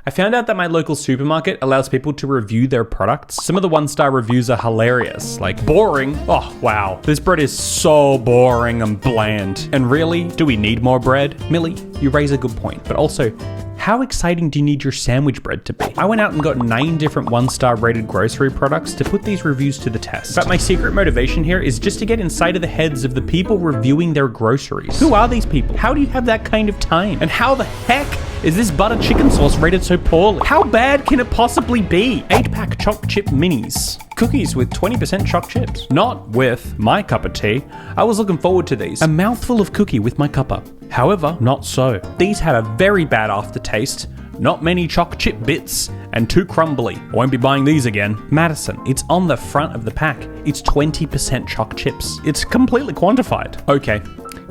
I found out that my local supermarket allows people to review their products. Some of the 1-star reviews are hilarious, like boring. Oh, wow. This bread is so boring and bland. And really, do we need more bread? Millie, you raise a good point, but also, how exciting do you need your sandwich bread to be? I went out and got 9 different 1-star rated grocery products to put these reviews to the test. But my secret motivation here is just to get inside of the heads of the people reviewing their groceries. Who are these people? How do you have that kind of time? And how the heck is this butter chicken sauce rated so poorly? How bad can it possibly be? 8-pack choc chip minis. Cookies with 20% choc chips. Not with my cup of tea. I was looking forward to these. A mouthful of cookie with my cuppa. However, not so. These had a very bad aftertaste, not many choc chip bits, and too crumbly. I won't be buying these again. Madison, it's on the front of the pack. It's 20% choc chips. It's completely quantified. Okay,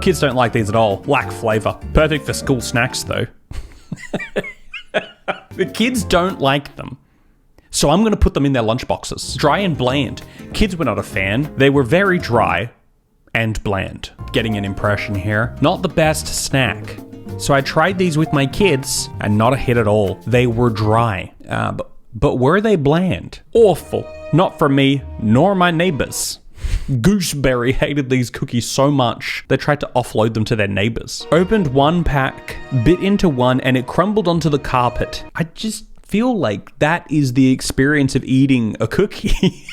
kids don't like these at all. Lack flavor. Perfect for school snacks though. The kids don't like them. So I'm going to put them in their lunchboxes. Dry and bland. Kids were not a fan. They were very dry and bland. Getting an impression here. Not the best snack. So I tried these with my kids and not a hit at all. They were dry. But were they bland? Awful. Not for me, nor my neighbors. Gooseberry hated these cookies so much, they tried to offload them to their neighbors. Opened one pack, bit into one, and it crumbled onto the carpet. I just feel like that is the experience of eating a cookie.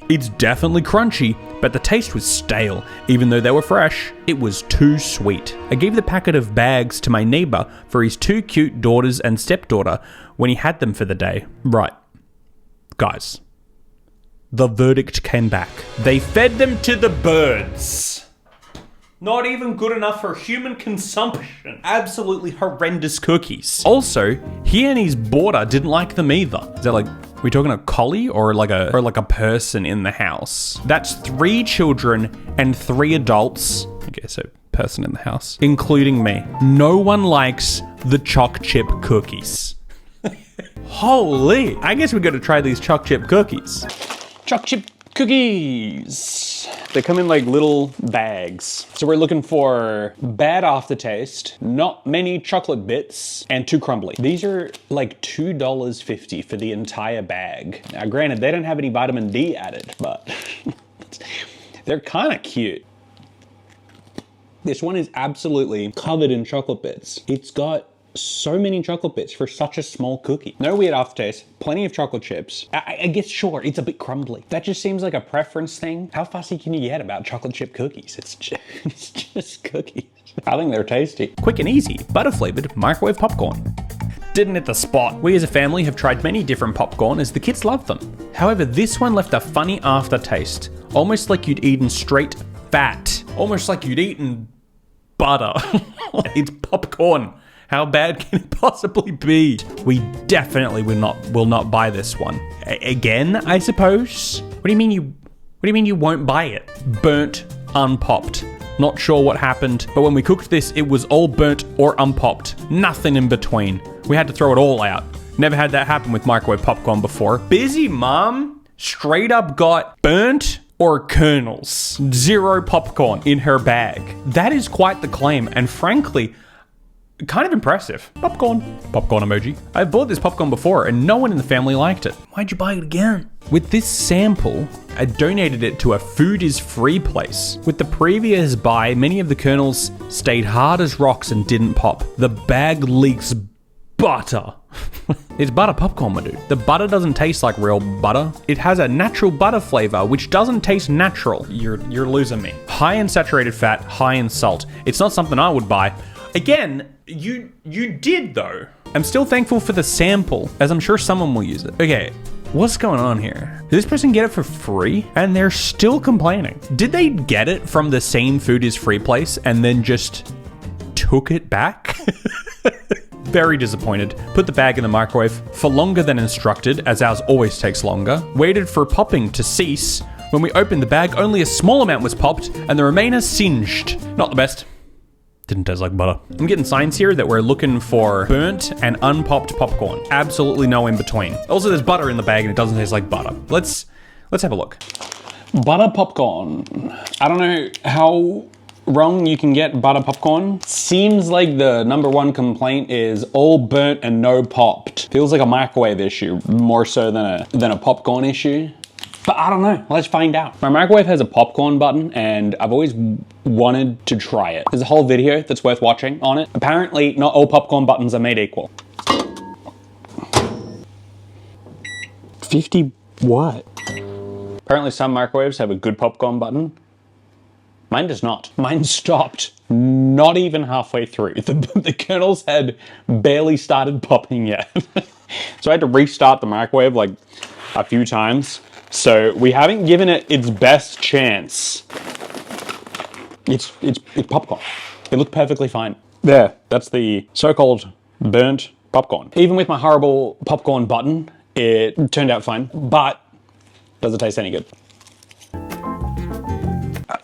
It's definitely crunchy, but the taste was stale. Even though they were fresh, it was too sweet. I gave the packet of bags to my neighbor for his 2 cute daughters and stepdaughter when he had them for the day. Right. Guys. The verdict came back. They fed them to the birds. Not even good enough for human consumption. Absolutely horrendous cookies. Also, he and his boarder didn't like them either. Is that like, are we talking a collie or like a person in the house? That's 3 children and 3 adults. Okay, so person in the house, including me. No one likes the choc chip cookies. Holy, I guess we got to try these choc chip cookies. Choc chip cookies. They come in like little bags. So we're looking for bad aftertaste, not many chocolate bits, and too crumbly. These are like $2.50 for the entire bag. Now granted, they don't have any vitamin D added, but they're kind of cute. This one is absolutely covered in chocolate bits. It's got so many chocolate bits for such a small cookie. No weird aftertaste, plenty of chocolate chips. I guess sure, it's a bit crumbly. That just seems like a preference thing. How fussy can you get about chocolate chip cookies? It's just cookies. I think they're tasty. Quick and easy, butter flavored microwave popcorn. Didn't hit the spot. We as a family have tried many different popcorn as the kids love them. However, this one left a funny aftertaste, almost like you'd eaten straight fat. Almost like you'd eaten butter. It's popcorn. How bad can it possibly be? We definitely will not buy this one. Again, I suppose? What do you mean you won't buy it? Burnt, unpopped. Not sure what happened, but when we cooked this, it was all burnt or unpopped. Nothing in between. We had to throw it all out. Never had that happen with microwave popcorn before. Busy mom straight up got burnt or kernels. 0 popcorn in her bag. That is quite the claim, and frankly, kind of impressive. Popcorn emoji. I've bought this popcorn before and no one in the family liked it. Why'd you buy it again? With this sample, I donated it to a food is free place. With the previous buy, many of the kernels stayed hard as rocks and didn't pop. The bag leaks butter. It's butter popcorn, my dude. The butter doesn't taste like real butter. It has a natural butter flavor, which doesn't taste natural. You're losing me. High in saturated fat, high in salt. It's not something I would buy. Again, you did though. I'm still thankful for the sample, as I'm sure someone will use it. Okay, what's going on here? Did this person get it for free? And they're still complaining. Did they get it from the same food is free place and then just took it back? Very disappointed. Put the bag in the microwave for longer than instructed, as ours always takes longer. Waited for popping to cease. When we opened the bag, only a small amount was popped and the remainder singed. Not the best. Didn't taste like butter. I'm getting signs here that we're looking for burnt and unpopped popcorn. Absolutely no in between. Also, there's butter in the bag and it doesn't taste like butter. Let's have a look. Butter popcorn. I don't know how wrong you can get butter popcorn. Seems like the #1 complaint is all burnt and no popped. Feels like a microwave issue more so than a popcorn issue. But I don't know, let's find out. My microwave has a popcorn button and I've always wanted to try it. There's a whole video that's worth watching on it. Apparently, not all popcorn buttons are made equal. 50 what? Apparently some microwaves have a good popcorn button. Mine does not. Mine stopped not even halfway through. The kernels had barely started popping yet. So I had to restart the microwave like a few times. So we haven't given it its best chance. It's popcorn. It looked perfectly fine. There, that's the so-called burnt popcorn. Even with my horrible popcorn button, it turned out fine, but does it taste any good?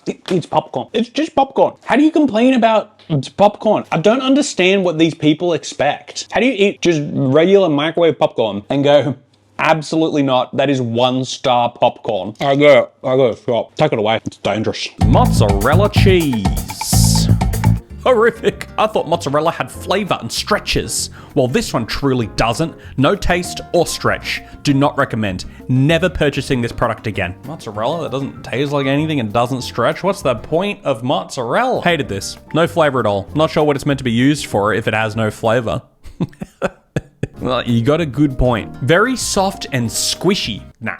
It's popcorn. It's just popcorn. How do you complain about popcorn? I don't understand what these people expect. How do you eat just regular microwave popcorn and go, absolutely not, that is 1-star popcorn? I go, stop. Take it away, it's dangerous. Mozzarella cheese. Horrific. I thought mozzarella had flavor and stretches. Well, this one truly doesn't. No taste or stretch. Do not recommend. Never purchasing this product again. Mozzarella that doesn't taste like anything and doesn't stretch? What's the point of mozzarella? Hated this. No flavor at all. Not sure what it's meant to be used for if it has no flavor. Well, you got a good point. Very soft and squishy. Nah.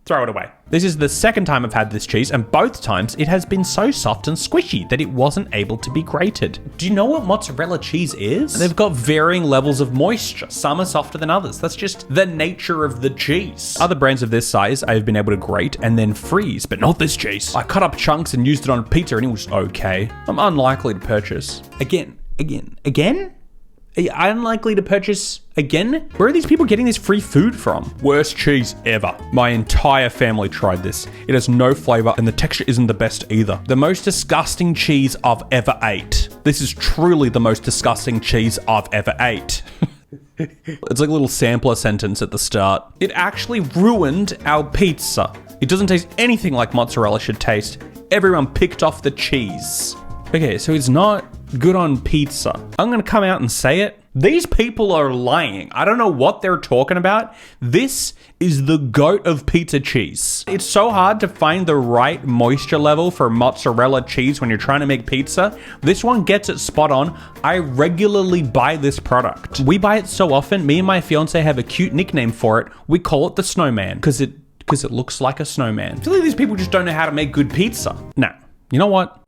Throw it away. This is the second time I've had this cheese, and both times it has been so soft and squishy that it wasn't able to be grated. Do you know what mozzarella cheese is? They've got varying levels of moisture. Some are softer than others. That's just the nature of the cheese. Other brands of this size I've been able to grate and then freeze, but not this cheese. I cut up chunks and used it on pizza and it was okay. I'm unlikely to purchase. Again? Unlikely to purchase again? Where are these people getting this free food from? Worst cheese ever. My entire family tried this. It has no flavor and the texture isn't the best either. The most disgusting cheese I've ever ate. This is truly the most disgusting cheese I've ever ate. It's like a little sampler sentence at the start. It actually ruined our pizza. It doesn't taste anything like mozzarella should taste. Everyone picked off the cheese. Okay, so it's not good on pizza. I'm gonna come out and say it. These people are lying. I don't know what they're talking about. This is the goat of pizza cheese. It's so hard to find the right moisture level for mozzarella cheese when you're trying to make pizza. This one gets it spot on. I regularly buy this product. We buy it so often, me and my fiance have a cute nickname for it. We call it the snowman, because it looks like a snowman. I feel like these people just don't know how to make good pizza. Nah, you know what?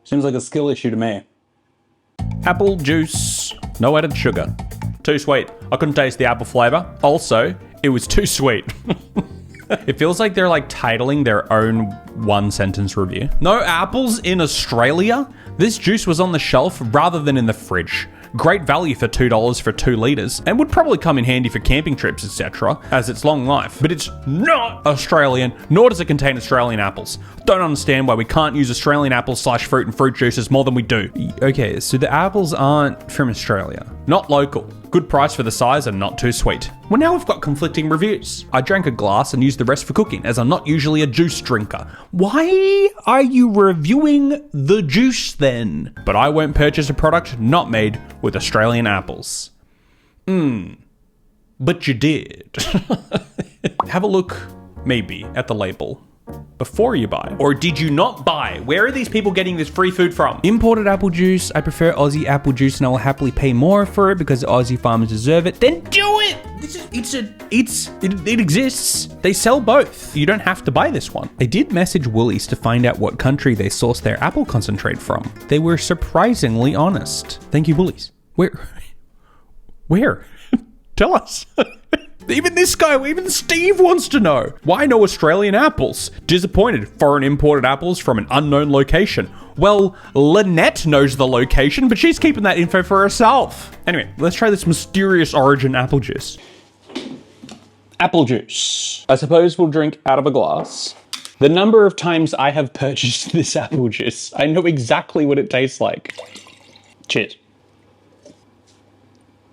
Seems like a skill issue to me. Apple juice, no added sugar. Too sweet. I couldn't taste the apple flavor. Also, it was too sweet. It feels like they're like titling their own one-sentence review. No apples in Australia? This juice was on the shelf rather than in the fridge. Great value for $2 for 2 liters, and would probably come in handy for camping trips, etc., as it's long life. But it's not Australian, nor does it contain Australian apples. Don't understand why we can't use Australian apples / fruit and fruit juices more than we do. Okay, so the apples aren't from Australia. Not local. Good price for the size and not too sweet. Well, now we've got conflicting reviews. I drank a glass and used the rest for cooking, as I'm not usually a juice drinker. Why are you reviewing the juice then? But I won't purchase a product not made with Australian apples. But you did. Have a look, maybe, at the label before you buy. Or did you not buy? Where are these people getting this free food from? Imported apple juice. I prefer Aussie apple juice and I will happily pay more for it because Aussie farmers deserve it. Then do it! It exists. They sell both. You don't have to buy this one. I did message Woolies to find out what country they source their apple concentrate from. They were surprisingly honest. Thank you, Woolies. Where? Tell us. Even this guy, even Steve wants to know. Why no Australian apples? Disappointed. Foreign imported apples from an unknown location. Well, Lynette knows the location, but she's keeping that info for herself. Anyway, let's try this mysterious origin apple juice. Apple juice. I suppose we'll drink out of a glass. The number of times I have purchased this apple juice, I know exactly what it tastes like. Cheers.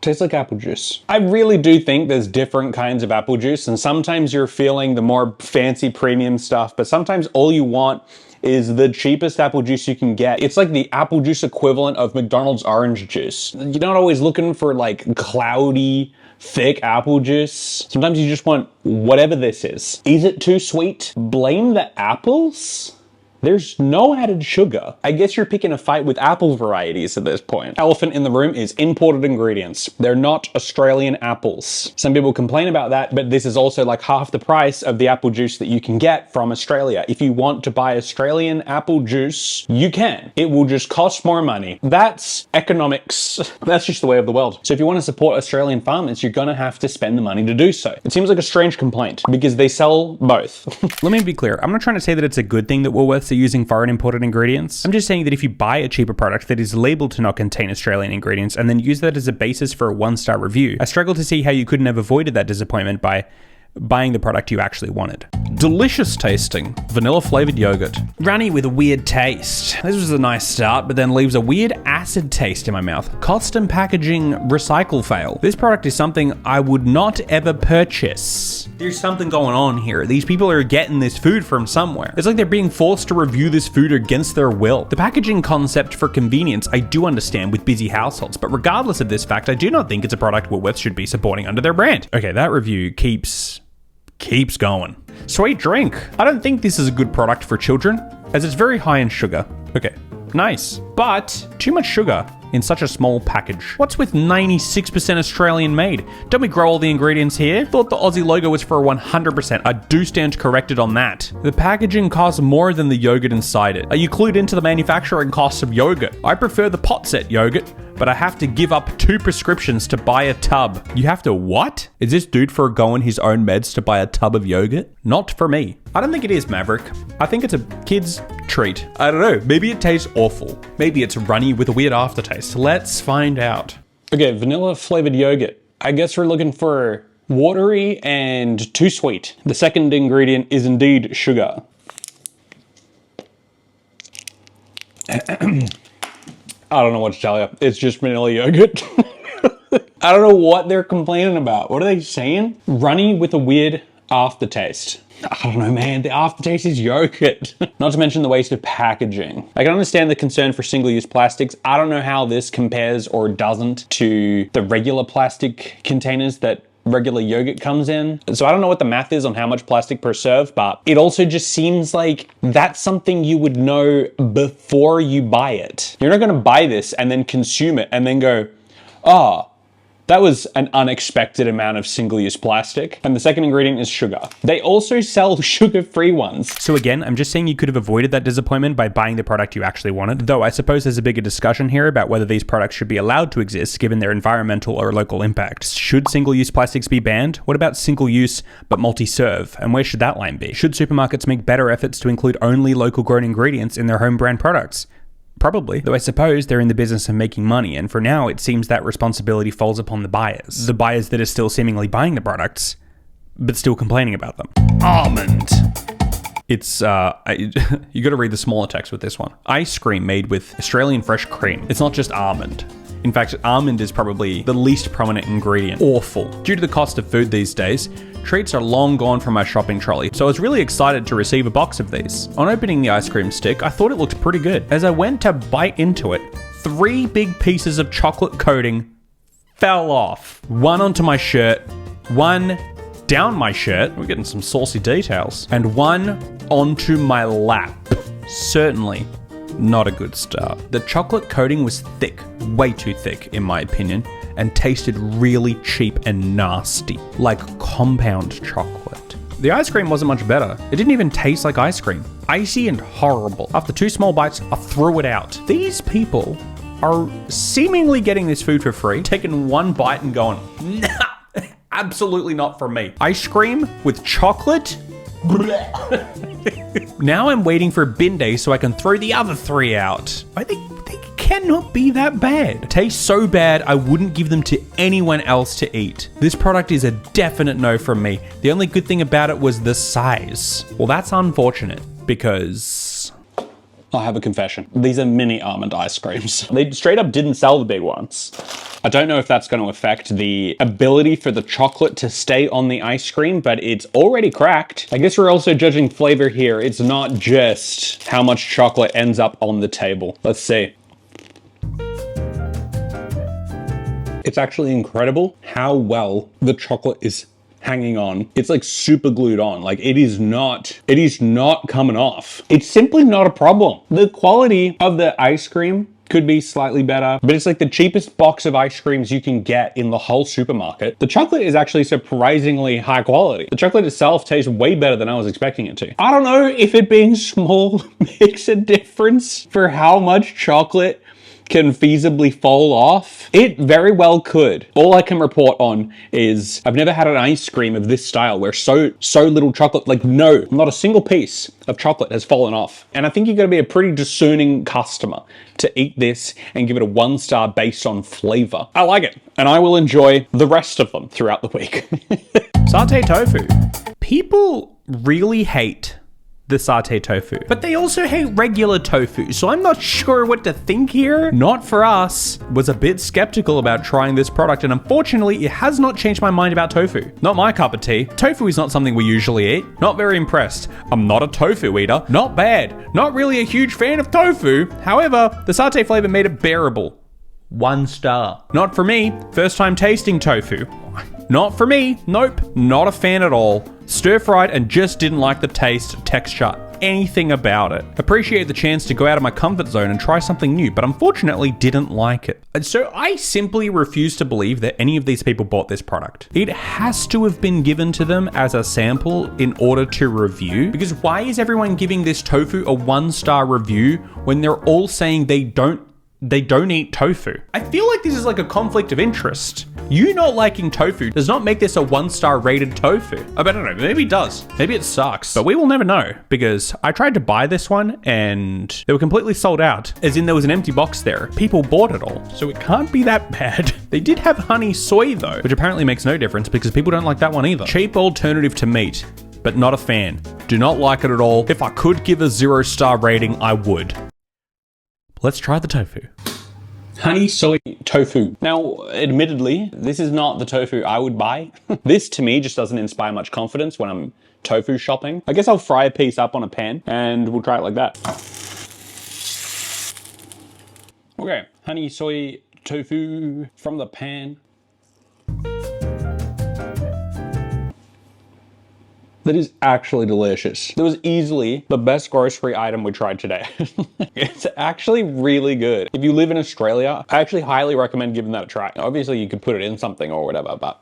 Tastes like apple juice. I really do think there's different kinds of apple juice, and sometimes you're feeling the more fancy premium stuff, but sometimes all you want is the cheapest apple juice you can get. It's like the apple juice equivalent of McDonald's orange juice. You're not always looking for like cloudy, thick apple juice. Sometimes you just want whatever this is. Is it too sweet? Blame the apples? There's no added sugar. I guess you're picking a fight with apple varieties at this point. Elephant in the room is imported ingredients. They're not Australian apples. Some people complain about that, but this is also like half the price of the apple juice that you can get from Australia. If you want to buy Australian apple juice, you can. It will just cost more money. That's economics. That's just the way of the world. So if you want to support Australian farmers, you're gonna have to spend the money to do so. It seems like a strange complaint because they sell both. Let me be clear. I'm not trying to say that it's a good thing that Woolworths are using foreign imported ingredients. I'm just saying that if you buy a cheaper product that is labeled to not contain Australian ingredients and then use that as a basis for a 1-star review, I struggle to see how you couldn't have avoided that disappointment by buying the product you actually wanted. Delicious tasting, vanilla flavored yogurt. Runny with a weird taste. This was a nice start, but then leaves a weird acid taste in my mouth. Custom packaging recycle fail. This product is something I would not ever purchase. There's something going on here. These people are getting this food from somewhere. It's like they're being forced to review this food against their will. The packaging concept for convenience I do understand with busy households, but regardless of this fact, I do not think it's a product Woolworths should be supporting under their brand. Okay, that review keeps going. Sweet drink. I don't think this is a good product for children, as it's very high in sugar. Okay, nice. But too much sugar in such a small package. What's with 96% Australian made? Don't we grow all the ingredients here? Thought the Aussie logo was for 100%. I do stand corrected on that. The packaging costs more than the yogurt inside it. Are you clued into the manufacturing costs of yogurt? I prefer the pot set yogurt, but I have to give up 2 prescriptions to buy a tub. You have to what? Is this dude foregoing his own meds to buy a tub of yogurt? Not for me. I don't think it is, Maverick. I think it's a kid's treat. I don't know. Maybe it tastes awful. Maybe it's runny with a weird aftertaste. Let's find out. Okay, vanilla flavored yogurt. I guess we're looking for watery and too sweet. The second ingredient is indeed sugar. I don't know what to tell you. It's just vanilla yogurt. I don't know what they're complaining about. What are they saying? Runny with a weird aftertaste. I don't know, man. The aftertaste is yogurt. Not to mention the waste of packaging. I can understand the concern for single-use plastics. I don't know how this compares or doesn't to the regular plastic containers that regular yogurt comes in. So I don't know what the math is on how much plastic per serve, but it also just seems like that's something you would know before you buy it. You're not gonna buy this and then consume it and then go, oh, that was an unexpected amount of single-use plastic. And the second ingredient is sugar. They also sell sugar-free ones. So again, I'm just saying you could have avoided that disappointment by buying the product you actually wanted. Though I suppose there's a bigger discussion here about whether these products should be allowed to exist given their environmental or local impacts. Should single-use plastics be banned? What about single-use but multi-serve? And where should that line be? Should supermarkets make better efforts to include only local grown ingredients in their home brand products? Probably, though I suppose they're in the business of making money, and for now it seems that responsibility falls upon the buyers. The buyers that are still seemingly buying the products, but still complaining about them. Almond. It's, you gotta read the smaller text with this one. Ice cream made with Australian fresh cream. It's not just almond. In fact, almond is probably the least prominent ingredient. Awful. Due to the cost of food these days, treats are long gone from my shopping trolley, so I was really excited to receive a box of these. On opening the ice cream stick, I thought it looked pretty good. As I went to bite into it, 3 big pieces of chocolate coating fell off. One onto my shirt, one down my shirt, we're getting some saucy details, and one onto my lap. Certainly not a good start. The chocolate coating was thick, way too thick in my opinion, and tasted really cheap and nasty, like compound chocolate. The ice cream wasn't much better. It didn't even taste like ice cream. Icy and horrible. After 2 small bites, I threw it out. These people are seemingly getting this food for free, taking one bite and going, nah, Absolutely not for me. Ice cream with chocolate? Now I'm waiting for bin day so I can throw the other 3 out. I think they cannot be that bad. It tastes so bad, I wouldn't give them to anyone else to eat. This product is a definite no from me. The only good thing about it was the size. Well, that's unfortunate because... I have a confession. These are mini almond ice creams. They straight up didn't sell the big ones. I don't know if that's going to affect the ability for the chocolate to stay on the ice cream, but it's already cracked. I guess we're also judging flavor here. It's not just how much chocolate ends up on the table. Let's see. It's actually incredible how well the chocolate is hanging on. It's like super glued on. Like it is not coming off. It's simply not a problem. The quality of the ice cream could be slightly better, but it's like the cheapest box of ice creams you can get in the whole supermarket. The chocolate is actually surprisingly high quality. The chocolate itself tastes way better than I was expecting it to. I don't know if it being small makes a difference for how much chocolate can feasibly fall off. It very well could. All I can report on is I've never had an ice cream of this style where so little chocolate, like not a single piece of chocolate has fallen off. And I think you've got to be a pretty discerning customer to eat this and give it a 1 star based on flavor. I like it, and I will enjoy the rest of them throughout the week. Satay tofu. People really hate the satay tofu, but they also hate regular tofu, so I'm not sure what to think here. Not for us. Was a bit skeptical about trying this product, and unfortunately it has not changed my mind about tofu. Not my cup of tea. Tofu is not something we usually eat. Not very impressed. I'm not a tofu eater. Not bad. Not really a huge fan of tofu. However, the satay flavor made it bearable. 1 star. Not for me. First time tasting tofu. Not for me. Nope. Not a fan at all. Stir-fried and just didn't like the taste, texture, anything about it. Appreciate the chance to go out of my comfort zone and try something new, but unfortunately didn't like it. And so I simply refuse to believe that any of these people bought this product. It has to have been given to them as a sample in order to review, because why is everyone giving this tofu a 1 star review when they're all saying they don't eat tofu? I feel like this is like a conflict of interest. You not liking tofu does not make this a 1 star rated tofu. I don't know, maybe it does. Maybe it sucks, but we will never know, because I tried to buy this one and they were completely sold out, as in there was an empty box there. People bought it all, so it can't be that bad. They did have honey soy though, which apparently makes no difference because people don't like that one either. Cheap alternative to meat, but not a fan. Do not like it at all. If I could give a 0 star rating, I would. Let's try the tofu. Honey soy tofu. Now, admittedly, this is not the tofu I would buy. This to me just doesn't inspire much confidence when I'm tofu shopping. I guess I'll fry a piece up on a pan and we'll try it like that. Okay, honey soy tofu from the pan. That is actually delicious. That was easily the best grocery item we tried today. It's actually really good. If you live in Australia, I actually highly recommend giving that a try. Obviously you could put it in something or whatever, but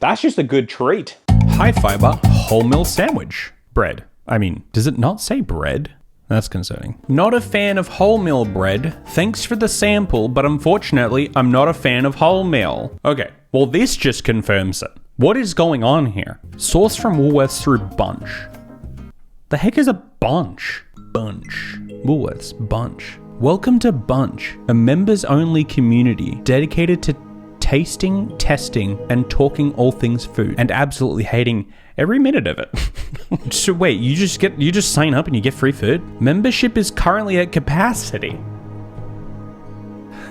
that's just a good treat. High fiber wholemeal sandwich bread. I mean, does it not say bread? That's concerning. Not a fan of wholemeal bread. Thanks for the sample, but unfortunately, I'm not a fan of wholemeal. Okay, well this just confirms it. What is going on here? Sourced from Woolworths through Bunch. The heck is a bunch? Bunch. Woolworths, Bunch. Welcome to Bunch, a members-only community dedicated to tasting, testing, and talking all things food, and absolutely hating every minute of it. So wait, you just sign up and you get free food? Membership is currently at capacity.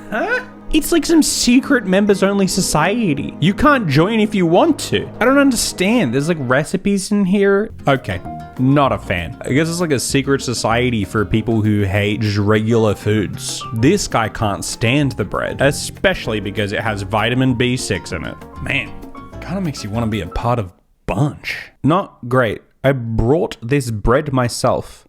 Huh? It's like some secret members-only society. You can't join if you want to. I don't understand. There's like recipes in here. Okay, not a fan. I guess it's like a secret society for people who hate just regular foods. This guy can't stand the bread, especially because it has vitamin B6 in it. Man, kind of makes you want to be a part of Bunch. Not great. I brought this bread myself.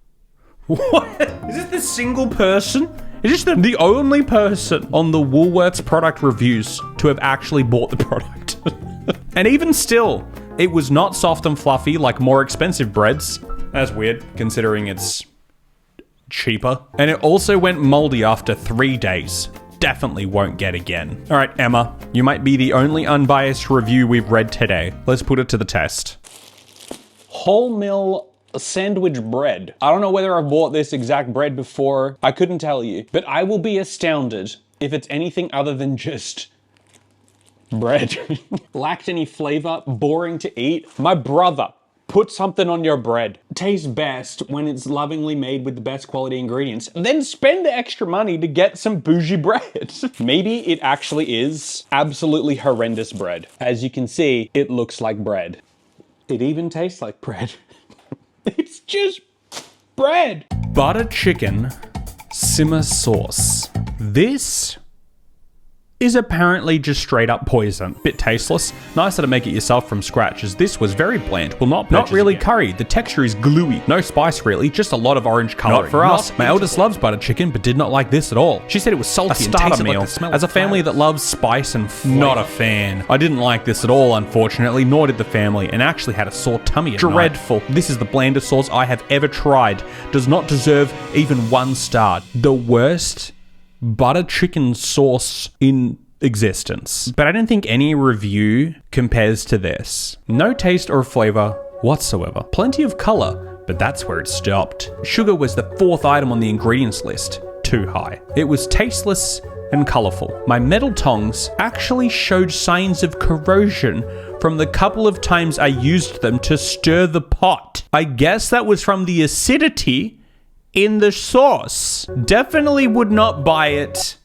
What? Is this the single person? Is this the only person on the Woolworths product reviews to have actually bought the product? And even still, it was not soft and fluffy like more expensive breads. That's weird, considering it's cheaper. And it also went moldy after 3 days. definitely won't get again. All right, Emma, you might be the only unbiased review we've read today. Let's put it to the test. Wholemeal sandwich bread. I don't know whether I've bought this exact bread before. I couldn't tell you, but I will be astounded if it's anything other than just bread. Lacked any flavor, boring to eat. My brother, put something on your bread. Tastes best when it's lovingly made with the best quality ingredients. Then spend the extra money to get some bougie bread. Maybe it actually is absolutely horrendous bread. As you can see, it looks like bread. It even tastes like bread. It's just bread. Butter chicken simmer sauce. This is apparently just straight up poison. Bit tasteless. Nicer to make it yourself from scratch, as this was very bland. Will not really curry. The texture is gluey. No spice really, just a lot of orange coloring. Not for us. My eldest loves butter chicken, but did not like this at all. She said it was salty and tasted like the smell. As a family that loves spice and flavor. Not a fan. I didn't like this at all, unfortunately, nor did the family, and actually had a sore tummy at Dreadful. Night. This is the blandest sauce I have ever tried. Does not deserve even 1 star. The worst butter chicken sauce in existence. But I don't think any review compares to this. No taste or flavor whatsoever. Plenty of color, but that's where it stopped. Sugar was the 4th item on the ingredients list. Too high. It was tasteless and colorful. My metal tongs actually showed signs of corrosion from the couple of times I used them to stir the pot. I guess that was from the acidity in the sauce. Definitely would not buy it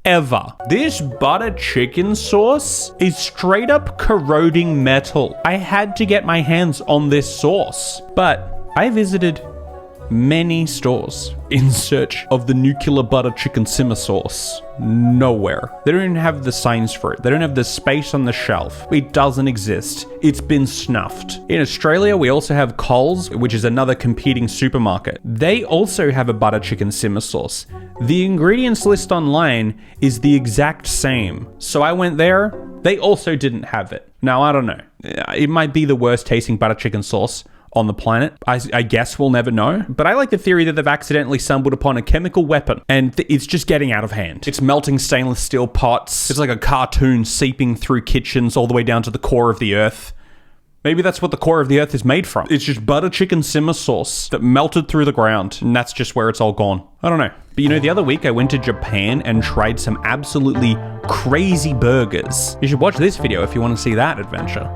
ever. This butter chicken sauce is straight up corroding metal. I had to get my hands on this sauce, but I visited many stores in search of the nuclear butter chicken simmer sauce. Nowhere. They don't even have the signs for it. They don't have the space on the shelf. It doesn't exist. It's been snuffed. In Australia, we also have Coles, which is another competing supermarket. They also have a butter chicken simmer sauce. The ingredients list online is the exact same. So I went there. They also didn't have it. Now, I don't know. It might be the worst tasting butter chicken sauce on the planet. I guess we'll never know. But I like the theory that they've accidentally stumbled upon a chemical weapon and it's just getting out of hand. It's melting stainless steel pots. It's like a cartoon seeping through kitchens all the way down to the core of the earth. Maybe that's what the core of the earth is made from. It's just butter chicken simmer sauce that melted through the ground, and that's just where it's all gone. I don't know. But you know, the other week I went to Japan and tried some absolutely crazy burgers. You should watch this video if you want to see that adventure.